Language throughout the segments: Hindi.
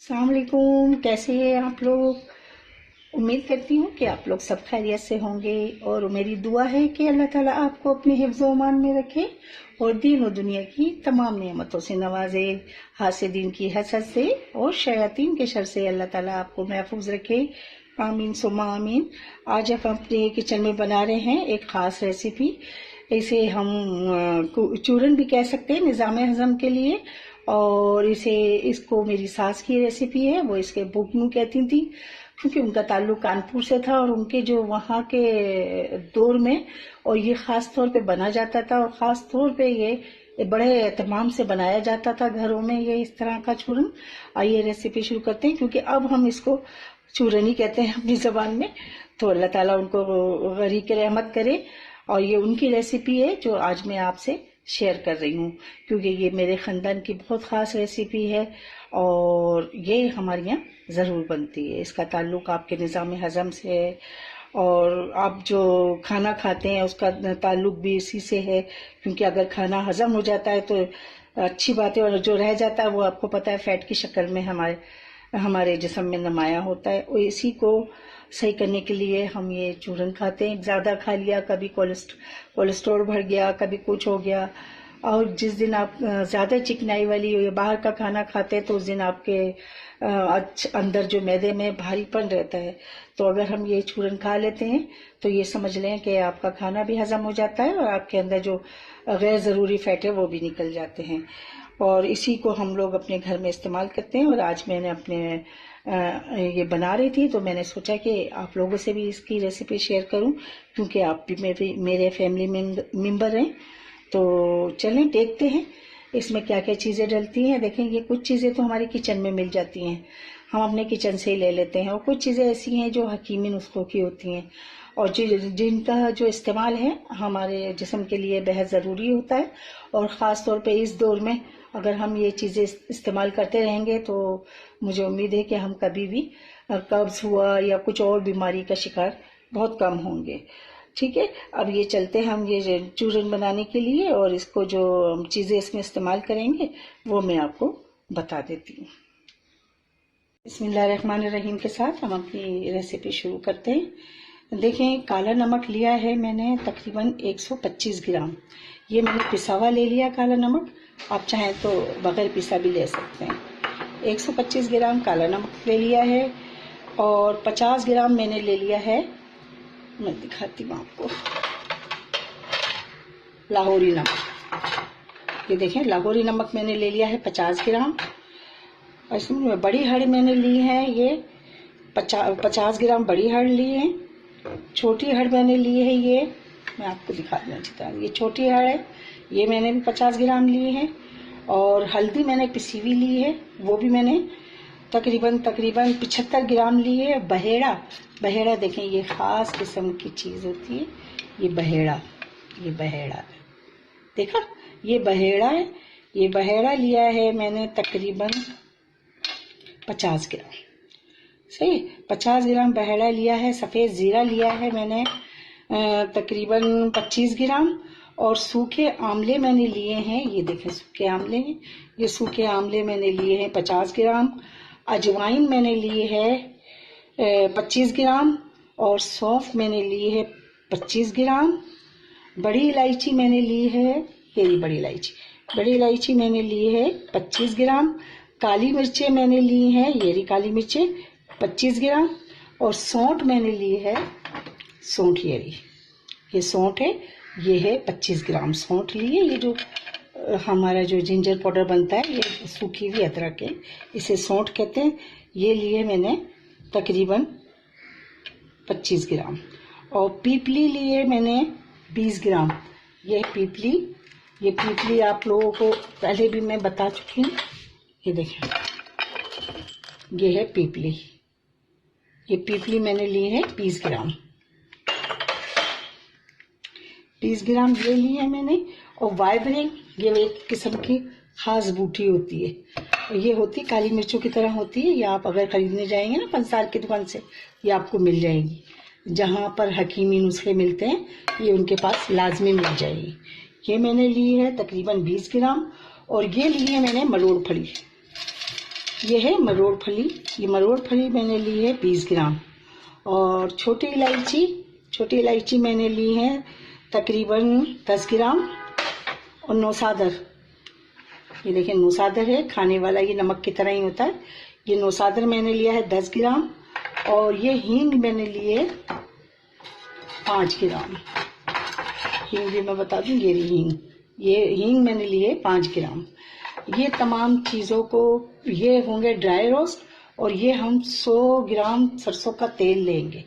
अस्सलाम वालेकुम। कैसे हैं आप लोग? उम्मीद करती हूँ कि आप लोग सब खैरियत से होंगे और मेरी दुआ है कि अल्लाह ताला आपको अपने हिफ्ज़ व अमान में रखे और दीन और दुनिया की तमाम नेमतों से नवाजे। हासिदीन की हसद से और शयातीन के शर से अल्लाह ताला आपको महफूज रखे। आमीन सुम्मा आमीन। आज हम अपने किचन में बना रहे हैं एक ख़ास रेसिपी। इसे हम चूरन भी कह सकते हैं निज़ाम हज़म के लिए, और इसको मेरी सास की रेसिपी है। वो इसके बुगनू कहती थी क्योंकि उनका ताल्लुक कानपुर से था और उनके जो वहाँ के दौर में और ये ख़ास तौर पे बना जाता था और ख़ास तौर पे ये बड़े एहतमाम से बनाया जाता था घरों में ये इस तरह का चूरन। आइए रेसिपी शुरू करते हैं क्योंकि अब हम इसको चूरन ही कहते हैं अपनी ज़बान में। तो अल्लाह ताला उनको गरीक रहमत करे। और ये उनकी रेसिपी है जो आज मैं आपसे शेयर कर रही हूँ क्योंकि ये मेरे ख़ानदान की बहुत ख़ास रेसिपी है और ये हमारे यहाँ ज़रूर बनती है। इसका ताल्लुक़ आपके निज़ाम हज़म से है और आप जो खाना खाते हैं उसका ताल्लुक़ भी इसी से है क्योंकि अगर खाना हज़म हो जाता है तो अच्छी बात है, और जो रह जाता है वो आपको पता है फ़ैट की शक्ल में हमारे जिस्म में नुमायाँ होता है। और इसी को सही करने के लिए हम ये चूरन खाते हैं। ज़्यादा खा लिया, कभी कोलेस्ट्रॉल बढ़ गया, कभी कुछ हो गया, और जिस दिन आप ज़्यादा चिकनाई वाली या बाहर का खाना खाते हैं तो उस दिन आपके अंदर जो मैदे में भारीपन रहता है। तो अगर हम ये चूरन खा लेते हैं तो ये समझ लें कि आपका खाना भी हज़म हो जाता है और आपके अंदर जो गैर ज़रूरी फ़ैट है वो भी निकल जाते हैं। और इसी को हम लोग अपने घर में इस्तेमाल करते हैं। और आज मैंने अपने ये बना रही थी तो मैंने सोचा कि आप लोगों से भी इसकी रेसिपी शेयर करूं क्योंकि आप भी मेरे फैमिली मेंबर हैं। तो चलें देखते हैं इसमें क्या क्या चीज़ें डलती हैं। देखें, ये कुछ चीज़ें तो हमारे किचन में मिल जाती हैं, हम अपने किचन से ही ले लेते हैं, और कुछ चीज़ें ऐसी हैं जो हकीमी नुस्खों की होती हैं और जिनका जो इस्तेमाल है हमारे जिस्म के लिए बेहद ज़रूरी होता है। और ख़ास तौर पे इस दौर में अगर हम ये चीज़ें इस्तेमाल करते रहेंगे तो मुझे उम्मीद है कि हम कभी भी कब्ज़ हुआ या कुछ और बीमारी का शिकार बहुत कम होंगे। ठीक है, अब ये चलते हैं हम ये चूरन बनाने के लिए और इसको जो चीज़ें इसमें इस्तेमाल करेंगे वो मैं आपको बता देती हूँ। बिस्मिल्लाहिर्रहमानिर्रहीम के साथ हम अपनी रेसिपी शुरू करते हैं। देखें, काला नमक लिया है मैंने तकरीबन 125 ग्राम। ये मैंने पिसा हुआ ले लिया काला नमक, आप चाहें तो बगैर पिसा भी ले सकते हैं। 125 ग्राम काला नमक ले लिया है और 50 ग्राम मैंने ले लिया है, मैं दिखाती हूँ आपको, लाहौरी नमक। ये देखें, लाहौरी नमक मैंने ले लिया है 50 ग्राम। और इसमें बड़ी हड़ मैंने ली है, ये 50 ग्राम बड़ी हड़ ली है। छोटी हड़ मैंने ली है, ये मैं आपको दिखा देना चाहता हूँ, ये छोटी हड़ है, ये मैंने भी 50 ग्राम ली है। और हल्दी मैंने पिसी हुई ली है, वो भी मैंने तकरीबन 75 ग्राम ली है। बहेड़ा देखें, ये ख़ास किस्म की चीज़ होती है, ये बहेड़ा देखा, ये बहेड़ा है। ये बहेड़ा लिया है मैंने तकरीबन 50 ग्राम। सही, 50 ग्राम बहेड़ा लिया है। सफ़ेद ज़ीरा लिया है मैंने तकरीबन 25 ग्राम। और सूखे आमले मैंने लिए हैं, ये देखें सूखे आमले हैं, ये सूखे आमले मैंने लिए हैं 50 ग्राम। अजवाइन मैंने लिए है 25 ग्राम और सौंफ मैंने ली है 25 ग्राम। बड़ी इलायची मैंने ली है, ये बड़ी इलायची मैंने ली है 25 ग्राम। काली मिर्चें मैंने ली हैं, ये रही काली मिर्चें 25 ग्राम। और सौंठ मैंने ली है, सौंठ ये सौंठ है, ये है 25 ग्राम सौंठ ली है। ये जो हमारा जो जिंजर पाउडर बनता है, ये सूखी हुई अदरक है, इसे सौंठ कहते हैं। ये लिए मैंने तकरीबन 25 ग्राम। और पीपली लिए मैंने 20 ग्राम। ये पीपली आप लोगों को पहले भी मैं बता चुकी हूँ। ये देखें, ये है पीपली, ये पीपली मैंने ली है 20 ग्राम। 20 ग्राम ये ली है मैंने। और वाइब्रेन, ये एक किस्म की खास बूटी होती है, ये होती काली मिर्चों की तरह होती है। ये आप अगर खरीदने जाएंगे ना पंसार की दुकान से, ये आपको मिल जाएगी। जहाँ पर हकीमी नुस्खे मिलते हैं ये उनके पास लाजमी मिल जाएगी। ये मैंने ली है तकरीबन 20 ग्राम। और ये ली है मैंने मलोड़ फली, ये है मरोड़ फली। ये मरोड़ फली मैंने ली है 20 ग्राम। और छोटी इलायची मैंने ली है तकरीबन 10 ग्राम। और नौसादर, ये देखिए नौसादर है, खाने वाला, ये नमक की तरह ही होता है। ये नौसादर मैंने लिया है 10 ग्राम। और ये हींग मैंने लिए 5 ग्राम। हींग भी मैं बता दूं, ये हींग मैंने लिए 5 ग्राम। ये तमाम चीज़ों को, ये होंगे ड्राई रोस्ट। और ये हम 100 ग्राम सरसों का तेल लेंगे।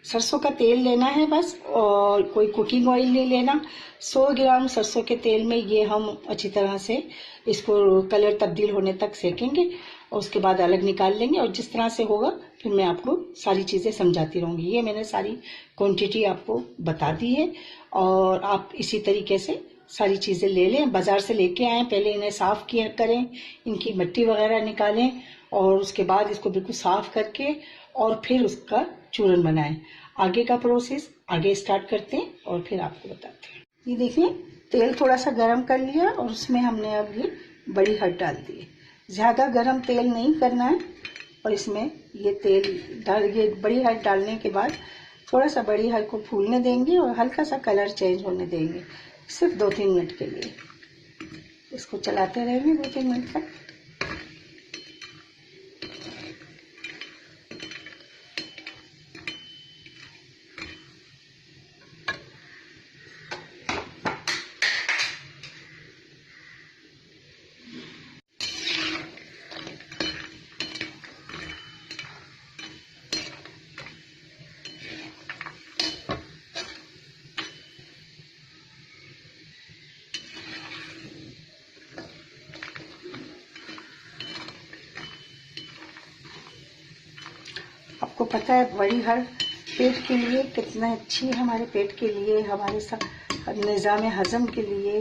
सरसों का तेल लेना है बस, और कोई कुकिंग ऑयल नहीं लेना। 100 ग्राम सरसों के तेल में ये हम अच्छी तरह से इसको कलर तब्दील होने तक सेकेंगे और उसके बाद अलग निकाल लेंगे। और जिस तरह से होगा फिर मैं आपको सारी चीज़ें समझाती रहूँगी। ये मैंने सारी क्वांटिटी आपको बता दी है और आप इसी तरीके से सारी चीज़ें ले लें। बाज़ार से लेके आएँ, पहले इन्हें साफ़ किया करें, इनकी मिट्टी वगैरह निकालें और उसके बाद इसको बिल्कुल साफ़ करके और फिर उसका चूरन बनाएं। आगे का प्रोसेस आगे स्टार्ट करते हैं और फिर आपको बताते हैं। ये देखिए तेल थोड़ा सा गरम कर लिया और उसमें हमने अब ये बड़ी हट डाल दी है। ज़्यादा गरम तेल नहीं करना है। और इसमें ये ये बड़ी हट डालने के बाद थोड़ा सा बड़ी हट को फूलने देंगे और हल्का सा कलर चेंज होने देंगे, सिर्फ 2-3 मिनट के लिए। इसको चलाते रहेंगे 2-3 मिनट तक। आपको पता है बड़ी हर पेट के लिए कितना अच्छी है, हमारे पेट के लिए, हमारे सब निज़ाम हज़म के लिए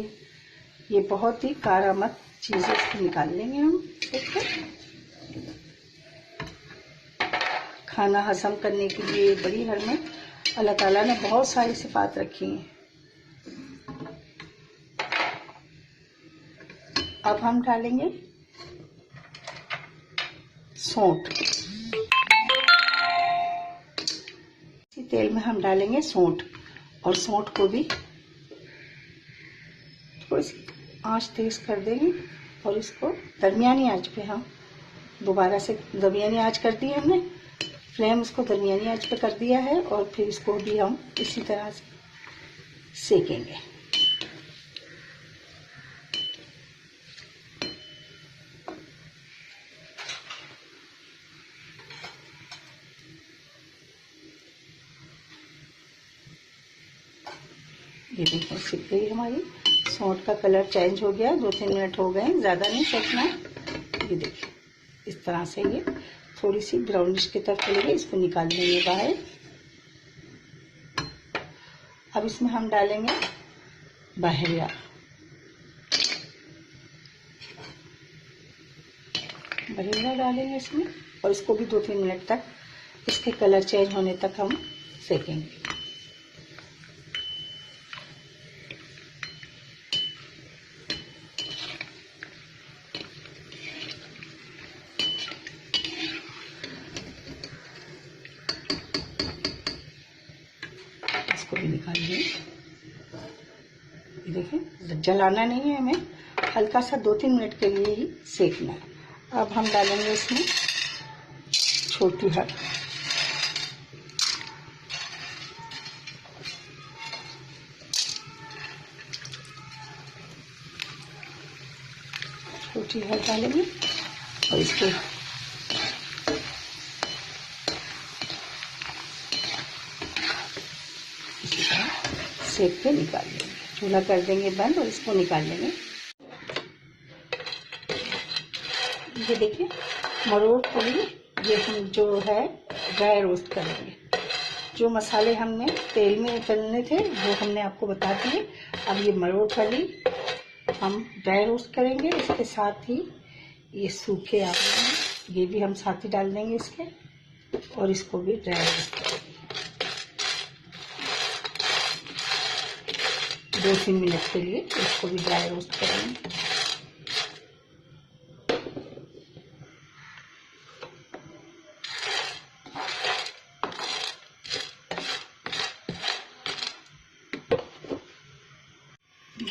ये बहुत ही कारामद चीज़ है। इसको निकाल लेंगे हम। खाना हज़म करने के लिए बड़ी हर में अल्लाह ताला ने बहुत सारी सिफात रखी हैं। अब हम डालेंगे सौंठ। तेल में हम डालेंगे सौंठ और सौंठ को भी थोड़ी सी आंच तेज कर देंगे और इसको दरमियानी आंच पे हम दोबारा से दरमियानी आंच कर दी है हमने, फ्लेम उसको दरमियानी आंच पे कर दिया है। और फिर इसको भी हम इसी तरह से सेकेंगे। ये देखिए सिक गई हमारी, सौंठ का कलर चेंज हो गया, 2-3 मिनट हो गए, ज़्यादा नहीं सेकना है। ये देखिए इस तरह से ये थोड़ी सी ब्राउनिश की तरफ चलेगी। इसको निकाल लेंगे बाहर। अब इसमें हम डालेंगे बहरिया। बहरिया डालेंगे इसमें और इसको भी 2-3 मिनट तक इसके कलर चेंज होने तक हम सेकेंगे। इसको भी निकाल लें। देखिए जलाना नहीं है हमें, हल्का सा 2-3 मिनट के लिए ही सेकना है। अब हम डालेंगे इसमें छोटी हर। छोटी हर डालेंगे और इसको सेक के निकाल लेंगे। चूल्हा कर देंगे बंद और इसको निकाल लेंगे। ये देखिए मरोड़ फली, ये हम जो है ड्राई रोस्ट करेंगे। जो मसाले हमने तेल में तलने थे वो हमने आपको बता दिए। अब ये मरोड़ फली हम ड्राई रोस्ट करेंगे। इसके साथ ही ये सूखे आलू हैं, ये भी हम साथ ही डाल देंगे इसके, और इसको भी ड्राई रोस्ट करेंगे। 2-3 मिनट के लिए, इसको भी ड्राई रोस्ट करेंगे।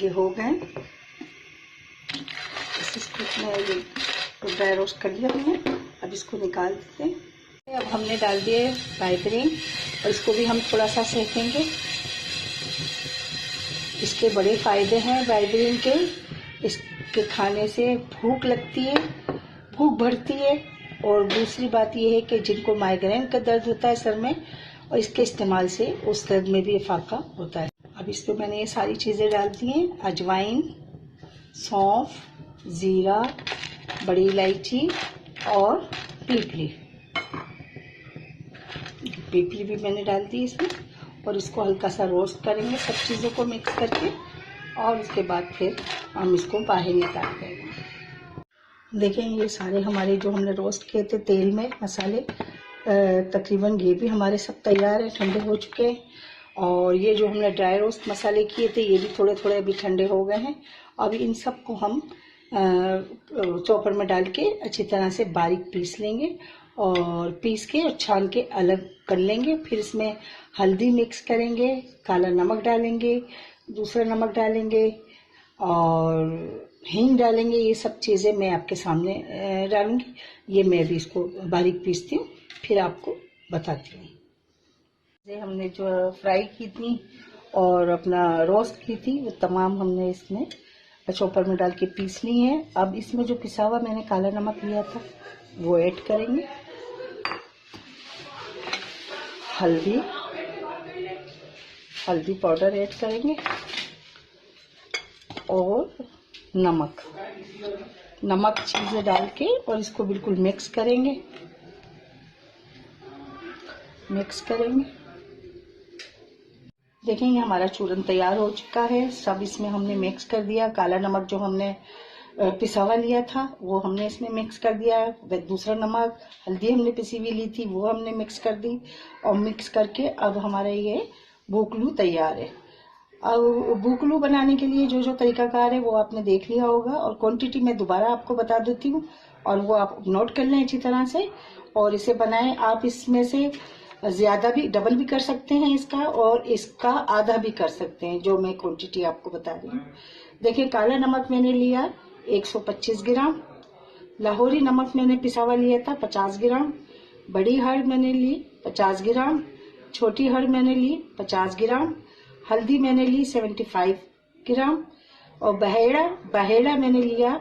ये हो गए। इसको ये ड्राई रोस्ट कर लिया हमने, अब इसको निकाल देते हैं। अब हमने डाल दिए वाइब्रेन और इसको भी हम थोड़ा सा सेकेंगे। इसके बड़े फ़ायदे हैं वाइब्रेन के। इसके खाने से भूख लगती है, भूख बढ़ती है। और दूसरी बात यह है कि जिनको माइग्रेन का दर्द होता है सर में, और इसके इस्तेमाल से उस दर्द में भी इफाका होता है। अब इस पर मैंने ये सारी चीज़ें डाल दी हैं, अजवाइन, सौंफ, ज़ीरा, बड़ी इलायची और पीपली भी मैंने डाल दी इसमें। और इसको हल्का सा रोस्ट करेंगे सब चीज़ों को मिक्स करके, और उसके बाद फिर हम इसको बाहर निकाल देंगे। देखें ये सारे हमारे जो हमने रोस्ट किए थे तेल में मसाले, तकरीबन ये भी हमारे सब तैयार हैं, ठंडे हो चुके हैं। और ये जो हमने ड्राई रोस्ट मसाले किए थे ये भी थोड़े थोड़े अभी ठंडे हो गए हैं। अब इन सब को हम चॉपर में डाल के अच्छी तरह से बारीक पीस लेंगे, और पीस के और छान के अलग कर लेंगे। फिर इसमें हल्दी मिक्स करेंगे, काला नमक डालेंगे, दूसरा नमक डालेंगे और हींग डालेंगे। ये सब चीज़ें मैं आपके सामने डालूंगी। ये मैं भी इसको बारीक पीसती हूँ, फिर आपको बताती हूँ। हमने जो फ्राई की थी और अपना रोस्ट की थी वो तमाम हमने इसमें चॉपर में डाल के पीस ली है। अब इसमें जो पिसा हुआ मैंने काला नमक लिया था वो ऐड करेंगे, हल्दी पाउडर ऐड करेंगे और नमक चीज़ें डाल के और इसको बिल्कुल मिक्स करेंगे। देखें ये हमारा चूरन तैयार हो चुका है। सब इसमें हमने मिक्स कर दिया। काला नमक जो हमने पिसा हुआ लिया था वो हमने इसमें मिक्स कर दिया। दूसरा नमक, हल्दी हमने पिसी हुई ली थी वो हमने मिक्स कर दी, और मिक्स करके अब हमारा ये बूकलू तैयार है। अब बूकलू बनाने के लिए जो जो तरीकाकार है वो आपने देख लिया होगा, और क्वांटिटी मैं दोबारा आपको बता देती हूँ, और वो आप नोट कर लें अच्छी तरह से और इसे बनाएं। आप इसमें से ज़्यादा भी, डबल भी कर सकते हैं इसका, और इसका आधा भी कर सकते हैं, जो मैं क्वांटिटी आपको बता रही हूँ। देखिए काला नमक मैंने लिया 125 ग्राम, लाहौरी नमक मैंने पिसा हुआ लिया था 50 ग्राम, बड़ी हर्ड मैंने ली 50 ग्राम, छोटी हर्ड मैंने ली 50 ग्राम, हल्दी मैंने ली 75 ग्राम, और बहेड़ा मैंने लिया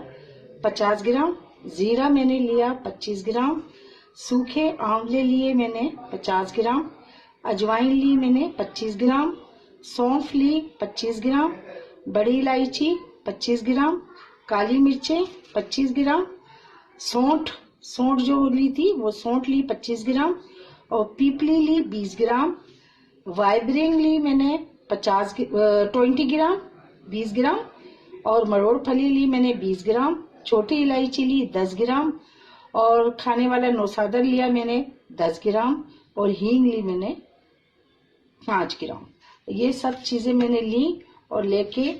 50 ग्राम, जीरा मैंने लिया 25 ग्राम, सूखे आंवले लिए मैंने 50 ग्राम, अजवाइन ली मैंने 25 ग्राम, सौंफ ली 25 ग्राम, बड़ी इलायची 25 ग्राम, काली मिर्चें 25 ग्राम, सौंठ जो ली थी वो सौंठ ली 25 ग्राम, और पीपली ली 20 ग्राम, वाइब्रेन ली मैंने 20 ग्राम 20 ग्राम, और मरोड़ फली ली मैंने 20 ग्राम, छोटी इलायची ली 10 ग्राम, और खाने वाला नौसादर लिया मैंने 10 ग्राम, और हींग ली मैंने 5 ग्राम। ये सब चीज़ें मैंने ली, और लेके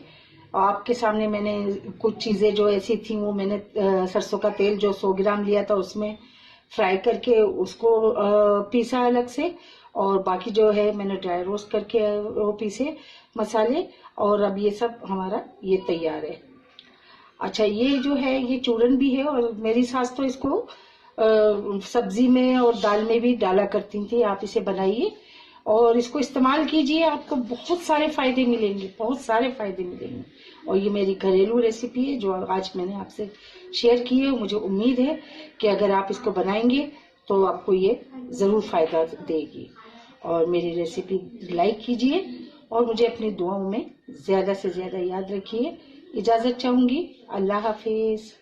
आपके सामने मैंने कुछ चीज़ें जो ऐसी थी वो मैंने सरसों का तेल जो 100 ग्राम लिया था उसमें फ्राई करके उसको पीसा अलग से, और बाकी जो है मैंने ड्राई रोस्ट करके वो पीसे मसाले। और अब ये सब हमारा ये तैयार है। अच्छा ये जो है ये चूरन भी है, और मेरी सास तो इसको सब्जी में और दाल में भी डाला करती थी। आप इसे बनाइए और इसको इस्तेमाल कीजिए, आपको बहुत सारे फायदे मिलेंगे, और ये मेरी घरेलू रेसिपी है जो आज मैंने आपसे शेयर की है। मुझे उम्मीद है कि अगर आप इसको बनाएंगे तो आपको ये ज़रूर फ़ायदा देगी। और मेरी रेसिपी लाइक कीजिए और मुझे अपनी दुआओं में ज़्यादा से ज़्यादा याद रखिए। इजाज़त चाहूँगी। अल्लाह हाफिज़।